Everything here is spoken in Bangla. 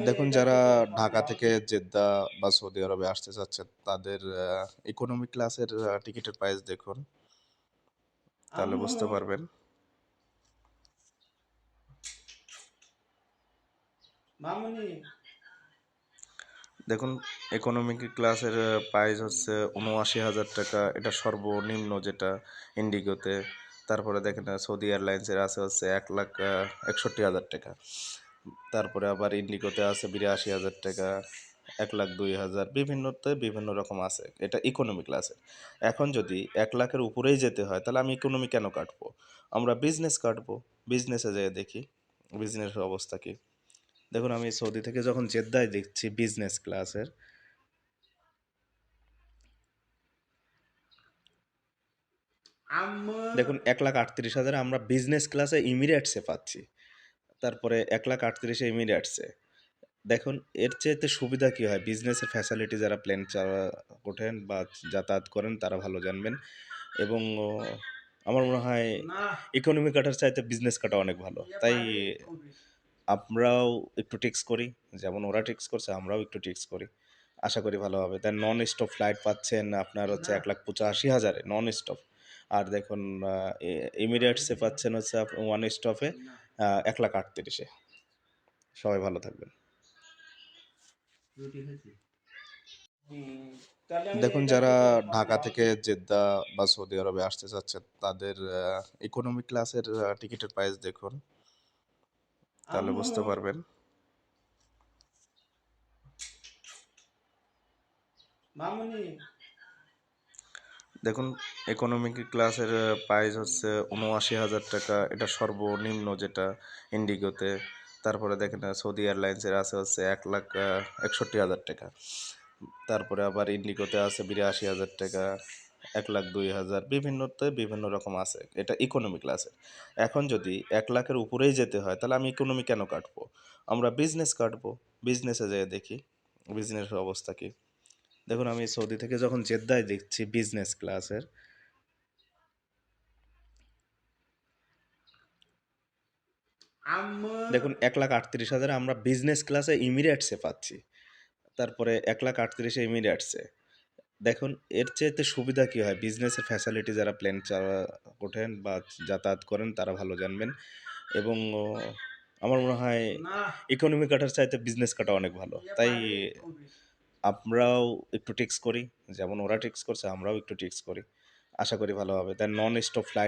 দেখুন, যারা ঢাকা থেকে জেদ্দা বা সৌদি আরবে আসতে চাচ্ছেন তাদের ইকোনমি ক্লাসের টিকিটের প্রাইস দেখুন, তাহলে বুঝতে পারবেন। দেখুন, ইকোনমিক ক্লাসের প্রাইস হচ্ছে ৭৯,০০০ টাকা, এটা সর্বনিম্ন যেটা ইন্ডিগোতে। তারপরে দেখেন সৌদি এয়ারলাইন্সের আছে হচ্ছে ১,৬১,০০০ টাকা। তারপরে আবার ইন্ডিগোতে আছে ৮২,০০০ টাকা, ১,০২,০০০, বিভিন্নতে বিভিন্ন রকম আছে। এটা ইকোনমি ক্লাসের। এখন যদি ১,০০,০০০-এর উপরেই যেতে হয় তাহলে আমি ইকোনমি কেন কাটবো? আমরা বিজনেস কাটবো। বিজনেসে যেয়ে দেখি বিজনেসের অবস্থা কী। দেখুন, আমি সৌদি থেকে যখন জেদ্দায় দেখছি বিজনেস ক্লাসের, দেখুন ১,৩৮,০০০ আমরা বিজনেস ক্লাসে ইমিরেটসে পাচ্ছি। তারপরে ১,৩৮,০০০ এমিরেটসে। দেখুন, এর চাইতে সুবিধা কী হয়? বিজনেসের ফ্যাসিলিটি যারা প্লেন ওঠেন বা যাতায়াত করেন তারা ভালো জানবেন। এবং আমার মনে হয় ইকোনমি কাটার চাইতে বিজনেস কাটা অনেক ভালো। তাই আমরাও একটু টিক্স করি, যেমন ওরা টিক্স করছে আমরাও একটু টিক্স করি। আশা করি ভালো হবে। দেন নন স্টপ ফ্লাইট পাচ্ছেন আপনার হচ্ছে ১,৮৫,০০০-এ নন স্টপ। আর দেখুন এমিরেটসে পাচ্ছেন হচ্ছে ওয়ান স্টপে ১,৩৮,০০০-এ। সবাই ভালো থাকবেন। দেখুন, যারা ঢাকা থেকে জেদ্দা বা সৌদি আরবে আসতে চাচ্ছেন তাদের ইকোনমি ক্লাসের টিকিটের প্রাইস দেখুন, তাহলে বুঝতে পারবেন। দেখুন, ইকোনমিক ক্লাসের প্রাইস হচ্ছে ৭৯,০০০ টাকা, এটা সর্বনিম্ন যেটা ইন্ডিগোতে। তারপরে দেখেন সৌদি এয়ারলাইন্সের আছে হচ্ছে ১,৬১,০০০ টাকা। তারপরে আবার ইন্ডিগোতে আছে ৮২,০০০ টাকা, ১,০২,০০০, বিভিন্নতে বিভিন্ন রকম আছে। এটা ইকোনমি ক্লাসের। এখন যদি ১,০০,০০০-এর উপরেই যেতে হয় তাহলে আমি ইকোনমি কেন কাটবো? আমরা বিজনেস কাটবো। বিজনেসে যেয়ে দেখি বিজনেসের অবস্থা কী। দেখুন, আমি সৌদি থেকে যখন জেদ্দায় দেখছি বিজনেস ক্লাসের, দেখুন ১,৩৮,০০০ আমরা বিজনেস ক্লাসে ইমিরেটসে পাচ্ছি। তারপরে ১,৩৮,০০০ এমিরেটসে। দেখুন, এর চাইতে সুবিধা কী হয়? বিজনেসের ফ্যাসিলিটি যারা প্লেন ওঠেন বা যাতায়াত করেন তারা ভালো জানবেন। এবং আমার মনে হয় ইকোনমি কাটার চাইতে বিজনেস কাটা অনেক ভালো। তাই আমরাও একটু টিক্স করি, যেমন ওরা টিক্স করছে আমরাও একটু টিক্স করি। আশা করি ভালো হবে। দেন নন স্টপ ফ্লাইট